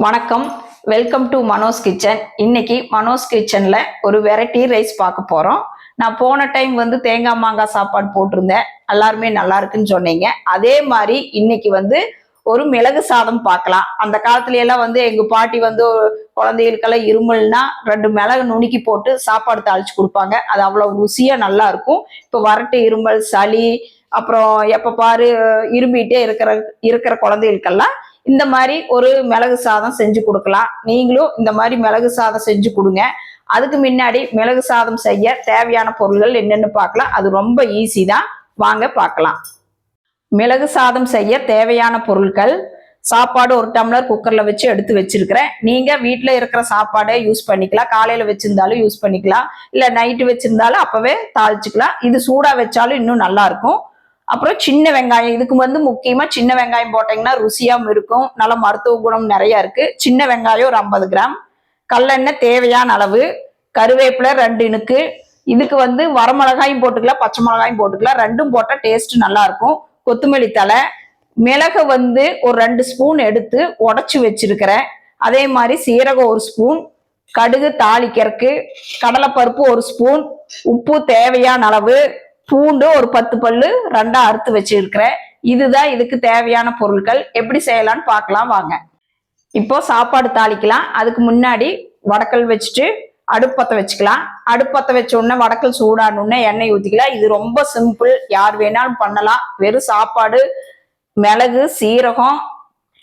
வணக்கம். Welcome to Mano's kitchen. இன்னைக்கு மனோஸ் கிச்சன்ல ஒரு வெரைட்டி ரைஸ் பார்க்க போறோம். நான் போன டைம் தேங்காய் மாங்காய் சாப்பாடு போட்டிருந்தேன். எல்லாருமே நல்லா இருக்குன்னு சொன்னீங்க. அதே மாதிரி இன்னைக்கு ஒரு மிளகு சாதம் பார்க்கலாம். அந்த காலத்துல எல்லாம் எங்க பாட்டி குழந்தைகளுக்கெல்லாம் இருமல்னா 2 மிளகு நுணுக்கி போட்டு சாப்பாடு தாளிச்சு கொடுப்பாங்க. அது அவ்வளவு ருசியா நல்லா இருக்கும். இப்போ வரட்டு இருமல், சளி, அப்புறம் எப்ப பாரு இருமிட்டே இருக்கிற குழந்தைகளுக்கெல்லாம் இந்த மாதிரி ஒரு மிளகு சாதம் செஞ்சு கொடுக்கலாம். நீங்களும் இந்த மாதிரி மிளகு சாதம் செஞ்சு கொடுங்க. அதுக்கு முன்னாடி மிளகு சாதம் செய்ய தேவையான பொருள்கள் என்னென்னு பார்க்கலாம். அது ரொம்ப ஈஸி தான், வாங்க பார்க்கலாம். மிளகு சாதம் செய்ய தேவையான பொருட்கள்: சாப்பாடு 1 டம்ளர் குக்கர்ல வச்சு எடுத்து வச்சிருக்கிறேன். நீங்க வீட்டுல இருக்கிற சாப்பாடை யூஸ் பண்ணிக்கலாம். காலையில வச்சிருந்தாலும் யூஸ் பண்ணிக்கலாம், இல்ல நைட்டு வச்சிருந்தாலும் அப்பவே தாளிச்சுக்கலாம். இது சூடா வச்சாலும் இன்னும் நல்லா இருக்கும். அப்புறம் சின்ன வெங்காயம், இதுக்கு முக்கியமா சின்ன வெங்காயம் போட்டீங்கன்னா ருசியாவும் இருக்கும், நல்ல மருத்துவ குணம் நிறைய இருக்கு. சின்ன வெங்காயம் ஒரு 50 கிராம், கல்லெண்ணெய் தேவையான அளவு, கருவேப்பிலை 2 இனுக்கு. இதுக்கு வரமிளகாயும் போட்டுக்கலாம், பச்சை மிளகாயும் போட்டுக்கலாம், ரெண்டும் போட்டா டேஸ்ட் நல்லா இருக்கும். கொத்தமல்லி தலை, மிளகு ஒரு 2 ஸ்பூன் எடுத்து உடைச்சு வச்சிருக்கிறேன். அதே மாதிரி சீரகம் 1 ஸ்பூன், கடுகு தாளிக்கிறதுக்கு, கடலைப்பருப்பு 1 ஸ்பூன், உப்பு தேவையான அளவு, பூண்டு ஒரு 10 பல்லு 2ஆ அறுத்து வச்சிருக்கிறேன். இதுதான் இதுக்கு தேவையான பொருட்கள். எப்படி செய்யலாம்னு பார்க்கலாம் வாங்க. இப்போ சாப்பாடு தாளிக்கலாம். அதுக்கு முன்னாடி வடக்கல் வச்சுட்டு அடுப்பத்தை வச்சுக்கலாம். அடுப்பத்தை வச்ச உடனே வடக்கல் சூடானோடனே எண்ணெய் ஊற்றிக்கலாம். இது ரொம்ப சிம்பிள், யார் வேணாலும் பண்ணலாம். வெறும் சாப்பாடு, மிளகு, சீரகம்,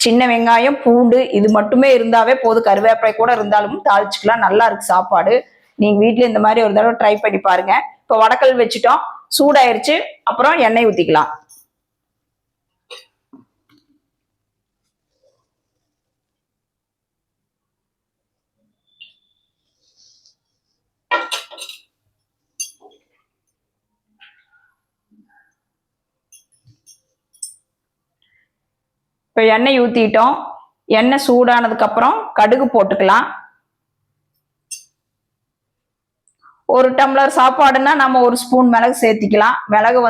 சின்ன வெங்காயம், பூண்டு இது மட்டுமே இருந்தாவே போதும். கருவேப்பிலை கூட இருந்தாலும் தாளிச்சுக்கலாம், நல்லா இருக்கு சாப்பாடு. நீங்க வீட்டுல இந்த மாதிரி ஒரு தடவை ட்ரை பண்ணி பாருங்க. இப்போ வடக்கல் வச்சுட்டோம், சூடாயிருச்சு. அப்புறம் எண்ணெய் ஊத்திக்கலாம். இப்போ எண்ணெய் ஊத்திட்டோம். எண்ணெய் சூடானதுக்கு அப்புறம் கடுகு போட்டுக்கலாம். 1 டம்ளர் சாப்பாடுன்னா நம்ம 1 ஸ்பூன் மிளகு சேர்த்திக்கலாம். மிளகு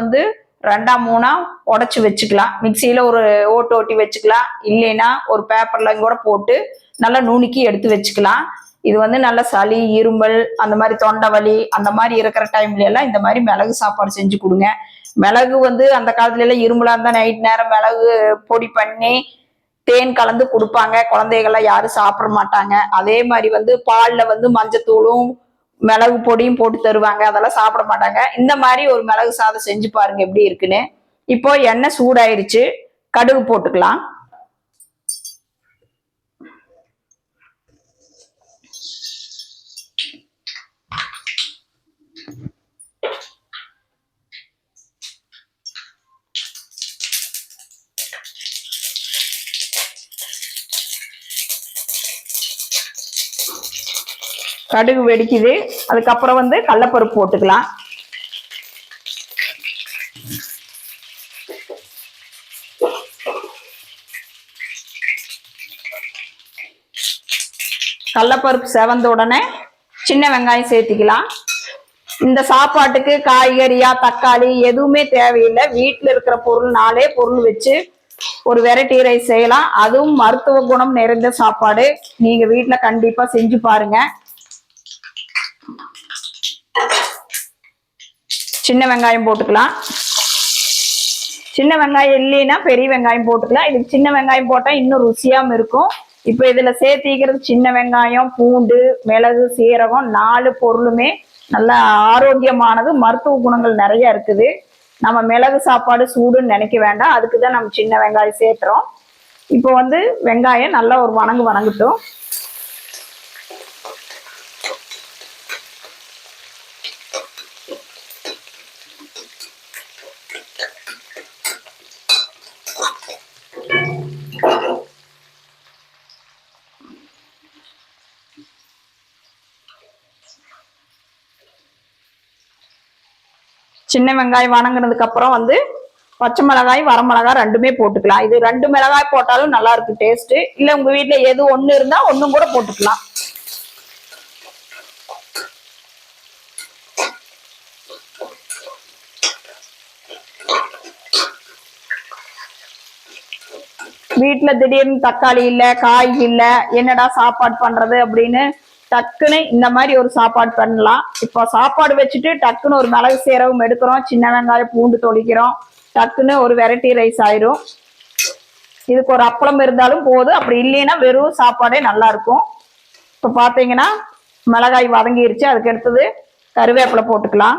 2ஆ 3ஆ உடைச்சு வச்சுக்கலாம். மிக்சியில ஒரு ஓட்டி வச்சுக்கலாம், இல்லைன்னா ஒரு பேப்பர்ல கூட போட்டு நல்லா நுணுக்கி எடுத்து வச்சுக்கலாம். இது நல்ல சளி, இருமல், அந்த மாதிரி தொண்டை வலி அந்த மாதிரி இருக்கிற டைம்ல எல்லாம் இந்த மாதிரி மிளகு சாப்பாடு செஞ்சு கொடுங்க. மிளகு அந்த காலத்துல எல்லாம் இருமலா இருந்தா நைட் நேரம் மிளகு பொடி பண்ணி தேன் கலந்து கொடுப்பாங்க. குழந்தைகள்லாம் யாரும் சாப்பிட மாட்டாங்க. அதே மாதிரி பால்ல மஞ்சத்தூளும் மிளகு பொடியும் போட்டு தருவாங்க, அதெல்லாம் சாப்பிட மாட்டாங்க. இந்த மாதிரி ஒரு மிளகு சாதம் செஞ்சு பாருங்க எப்படி இருக்குன்னு. இப்போ எண்ணெய் சூடாயிருச்சு, கடுகு போட்டுக்கலாம். கடுகு வெடிக்குது. அதுக்கப்புறம் கடலைப்பருப்பு போட்டுக்கலாம். கடலைப்பருப்பு செவந்த உடனே சின்ன வெங்காயம் சேர்த்திக்கலாம். இந்த சாப்பாட்டுக்கு காய்கறியா தக்காளி எதுவுமே தேவையில்லை. வீட்டில் இருக்கிற பொருள் 4 பொருள் வச்சு ஒரு வெரைட்டி ரைஸ் செய்யலாம். அதுவும் மருத்துவ குணம் நிறைந்த சாப்பாடு. நீங்க வீட்டுல கண்டிப்பா செஞ்சு பாருங்க. சின்ன வெங்காயம் போட்டுக்கலாம். சின்ன வெங்காயம் இல்லைன்னா பெரிய வெங்காயம் போட்டுக்கலாம். இதுக்கு சின்ன வெங்காயம் போட்டா இன்னும் ருசியாம இருக்கும். இப்ப இதுல சேர்த்திக்கிறது சின்ன வெங்காயம், பூண்டு, மிளகு, சீரகம் 4 பொருளுமே நல்ல ஆரோக்கியமானது, மருத்துவ குணங்கள் நிறைய இருக்குது. நம்ம மிளகு சாப்பாடு சூடுன்னு நினைக்க வேண்டாம், அதுக்குதான் நம்ம சின்ன வெங்காயம் சேர்த்துறோம். இப்போ வெங்காயம் நல்லா ஒரு வணங்கட்டும். சின்ன வெங்காயம் வணங்கினதுக்கு அப்புறம் பச்சை மிளகாய், வரமிளகாய் 2மே போட்டுக்கலாம். இது 2 மிளகாய் போட்டாலும் நல்லா இருக்கு டேஸ்ட். இல்ல உங்க வீட்டுல எது 1 இருந்தா 1 கூட போட்டுக்கலாம். வீட்டுல திடீர்னு தக்காளி இல்ல, காய் இல்ல, என்னடா சாப்பாடு பண்றது அப்படின்னு டக்குன்னு இந்த மாதிரி ஒரு சாப்பாடு பண்ணலாம். இப்போ சாப்பாடு வச்சுட்டு டக்குன்னு ஒரு மிளகு சீரகம் எடுக்கிறோம், சின்ன வெங்காயம் பூண்டு தொளிக்கிறோம், டக்குன்னு ஒரு வெரைட்டி ரைஸ் ஆயிரும். இதுக்கு ஒரு அப்பளம் இருந்தாலும் போதும், அப்படி இல்லைன்னா வெறும் சாப்பாடே நல்லா இருக்கும். இப்போ பார்த்தீங்கன்னா மிளகாய் வதங்கிருச்சு. அதுக்கு அடுத்தது கருவேப்பிலை போட்டுக்கலாம்.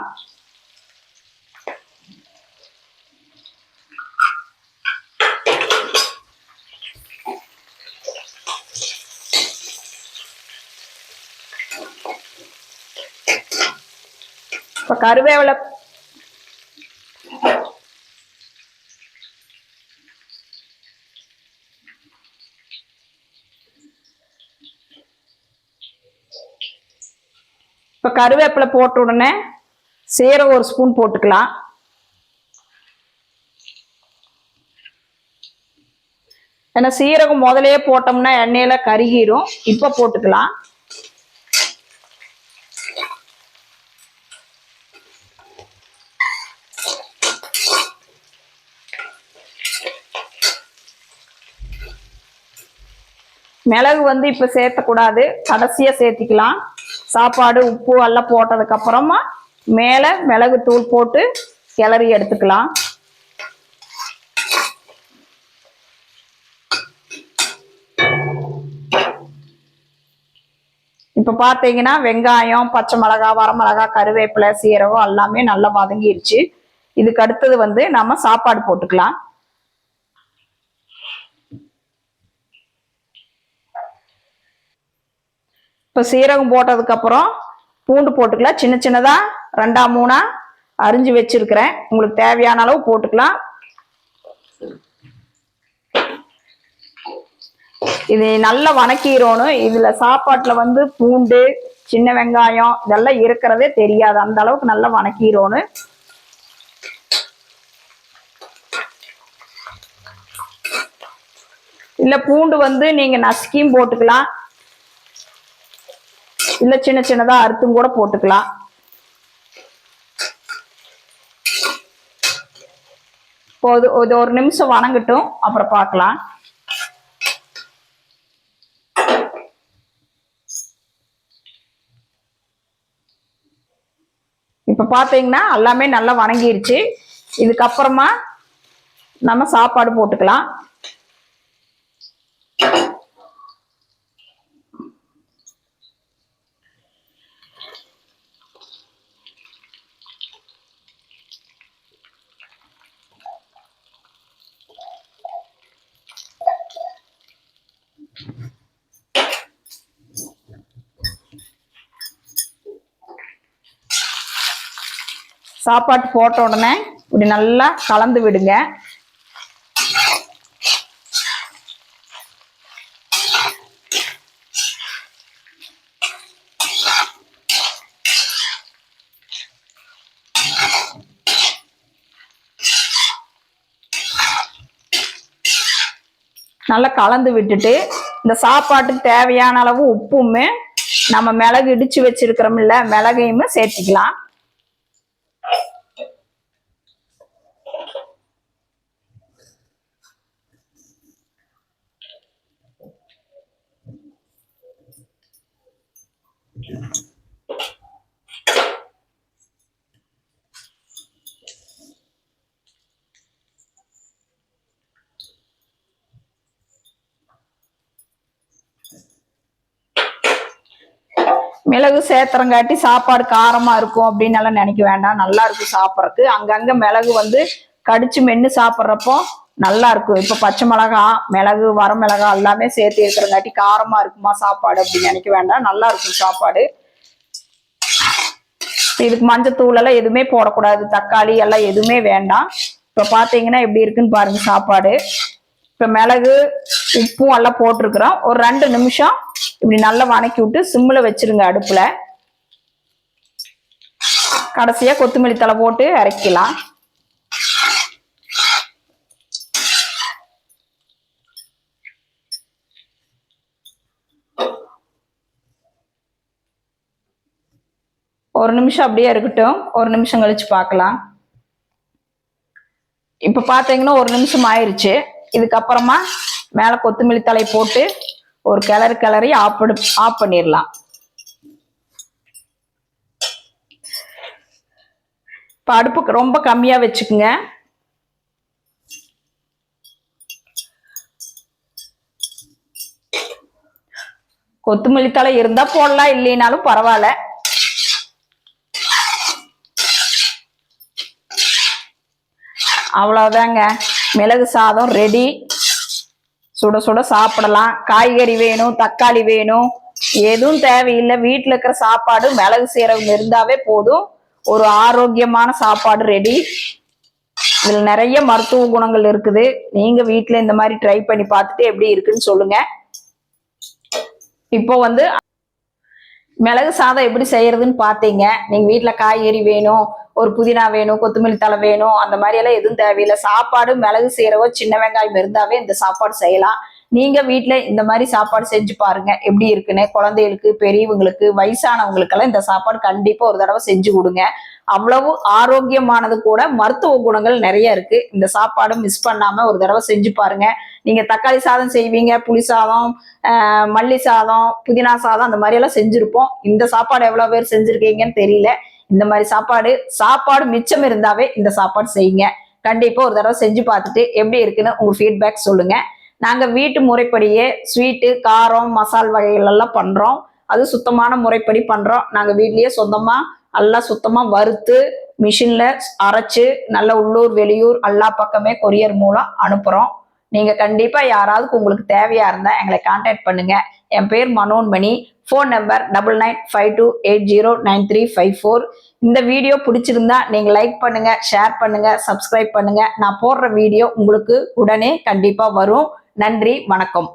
இப்போ கருவேப்பிலை போட்ட உடனே சீரகம் ஒரு ஸ்பூன் போட்டுக்கலாம். ஏன்னா சீரகம் முதலையே போட்டோம்னா எண்ணெயில கருகிரும். இப்ப போட்டுக்கலாம். மிளகு வந்து இப்ப சேர்த்தக்கூடாது, கடைசியா சேர்த்திக்கலாம். சாப்பாடு உப்பு எல்லாம் போட்டதுக்கு அப்புறமா மேல மிளகு தூள் போட்டு கிளறி எடுத்துக்கலாம். இப்ப பாத்தீங்கன்னா வெங்காயம், பச்சை மிளகாய், வரமிளகாய், கருவேப்பிலை, சீரகம் எல்லாமே நல்லா வதங்கிருச்சு. இதுக்கு அடுத்தது வந்து நம்ம சாப்பாடு போட்டுக்கலாம். இப்போ சீரகம் போட்டதுக்கு அப்புறம் பூண்டு போட்டுக்கலாம். சின்ன சின்னதா 2 3 அரிஞ்சு வச்சிருக்கிறேன். உங்களுக்கு தேவையான அளவு போட்டுக்கலாம். இது நல்லா வணக்கிடணும். இதுல சாப்பாட்டுல வந்து பூண்டு, சின்ன வெங்காயம் இதெல்லாம் இருக்கிறதே தெரியாது. அந்த அளவுக்கு நல்லா வணக்கிடணும். இல்ல பூண்டு வந்து நீங்க நசுக்கியும் போட்டுக்கலாம், இல்ல சின்ன சின்னதா அறுத்தும் கூட போட்டுக்கலாம். இது ஒரு நிமிஷம் வணங்கட்டும், அப்புறம் பார்க்கலாம். இப்ப பாத்தீங்கன்னா எல்லாமே நல்லா வணங்கிருச்சு. இதுக்கப்புறமா நம்ம சாப்பாடு போட்டுக்கலாம். சாப்பாட்டு போட்ட உடனே இப்படி நல்லா கலந்து விடுங்க. நல்லா கலந்து விட்டுட்டு இந்த சாப்பாட்டுக்கு தேவையான அளவு உப்புமே நம்ம மிளகு இடிச்சு வச்சிருக்கிறோம்ல, மிளகையுமே சேர்த்துக்கலாம். மிளகு சேர்த்துறங்காட்டி சாப்பாடு காரமா இருக்கும் அப்படின்னு எல்லாம் நினைக்க வேண்டாம். நல்லா இருக்கும் சாப்பிட்றதுக்கு. அங்கங்க மிளகு வந்து கடிச்சு மென்னு சாப்பிட்றப்போ நல்லா இருக்கும். இப்ப பச்சை மிளகா, மிளகு, வரமிளகா எல்லாமே சேர்த்து இருக்கிறங்காட்டி காரமா இருக்குமா சாப்பாடு அப்படின்னு நினைக்க வேண்டாம். நல்லா இருக்கும் சாப்பாடு. இதுக்கு மஞ்சத்தூள் எல்லாம் எதுவுமே போடக்கூடாது, தக்காளி எல்லாம் எதுவுமே வேண்டாம். இப்ப பாத்தீங்கன்னா எப்படி இருக்குன்னு பாருங்க சாப்பாடு. இப்ப மிளகு உப்பும் எல்லாம் போட்டிருக்கிறோம். ஒரு 2 நிமிஷம் இப்படி நல்லா வணக்கி விட்டு சிம்ல வச்சிருங்க அடுப்புல. கடைசியா கொத்தமல்லி தழை போட்டு இறக்கலாம். ஒரு நிமிஷம் அப்படியே இருக்கட்டும். ஒரு நிமிஷம் கழிச்சு பார்க்கலாம். இப்ப பாத்தீங்கன்னா 1 நிமிஷம் ஆயிருச்சு. இதுக்கப்புறமா மேலே கொத்தமல்லி தழை போட்டு ஒரு கிளறி ஆஃப் பண்ணிடலாம். இப்போ அடுப்பு ரொம்ப கம்மியாக வச்சுக்குங்க. கொத்தமல்லி தழை இருந்தா போடலாம், இல்லைனாலும் பரவாயில்ல. அவ்வளவுதாங்க, மிளகு சாதம் ரெடி. சுட சுட சாப்பிடலாம். காய்கறி வேணும், தக்காளி வேணும், எதுவும் தேவையில்லை. வீட்டில் இருக்கிற சாப்பாடு மிளகு சீரகம் இருந்தாவே போதும். ஒரு ஆரோக்கியமான சாப்பாடு ரெடி. இதுல நிறைய மருத்துவ குணங்கள் இருக்குது. நீங்க வீட்டுல இந்த மாதிரி ட்ரை பண்ணி பார்த்துட்டு எப்படி இருக்குன்னு சொல்லுங்க. இப்போ வந்து மிளகு சாதம் எப்படி செய்யறதுன்னு பார்த்தீங்க. நீங்க வீட்டுல காய்கறி வேணும், ஒரு புதினா வேணும், கொத்தமல்லி தழை வேணும், அந்த மாதிரி எல்லாம் எதுவும் தேவையில்லை. சாப்பாடு மிளகு சீரகம் சின்ன வெங்காயம் இருந்தாவே இந்த சாப்பாடு செய்யலாம். நீங்க வீட்டுல இந்த மாதிரி சாப்பாடு செஞ்சு பாருங்க எப்படி இருக்குன்னு. குழந்தைகளுக்கு, பெரியவங்களுக்கு, வயசானவங்களுக்கெல்லாம் இந்த சாப்பாடு கண்டிப்பா ஒரு தடவை செஞ்சு கொடுங்க. அவ்வளவு ஆரோக்கியமானது கூட, மருத்துவ குணங்கள் நிறைய இருக்கு. இந்த சாப்பாடு மிஸ் பண்ணாம ஒரு தடவை செஞ்சு பாருங்க. நீங்க தக்காளி சாதம் செய்வீங்க, புளி சாதம், மல்லி சாதம், புதினா சாதம், அந்த மாதிரி எல்லாம் செஞ்சிருப்போம். இந்த சாப்பாடு எவ்வளவு பேர் செஞ்சிருக்கீங்கன்னு தெரியல. இந்த மாதிரி சாப்பாடு மிச்சம் இருந்தாவே இந்த சாப்பாடு செய்யுங்க. கண்டிப்பா ஒரு தடவை செஞ்சு பார்த்துட்டு எப்படி இருக்குன்னு உங்க ஃபீட்பேக் சொல்லுங்க. நாங்க வீட்டு முறைப்படியே ஸ்வீட்டு, காரம், மசால் வகைகள் எல்லாம் பண்றோம். அது சுத்தமான முறைப்படி பண்றோம். நாங்க வீட்லயே சொந்தமா நல்லா சுத்தமா வறுத்து மிஷின்ல அரைச்சு நல்ல உள்ளூர் வெளியூர் எல்லா பக்கமே கொரியர் மூலம் அனுப்புறோம். நீங்க கண்டிப்பா யாராவது உங்களுக்கு தேவையா இருந்தா எங்களை கான்டாக்ட் பண்ணுங்க. என் பேர் மனோன்மணி. Phone number 9952809354. இந்த வீடியோ பிடிச்சிருந்தா நீங்க லைக் பண்ணுங்க, ஷேர் பண்ணுங்க, சப்ஸ்கிரைப் பண்ணுங்க. நான் போடுற வீடியோ உங்களுக்கு உடனே கண்டிப்பா வரும். நன்றி, வணக்கம்.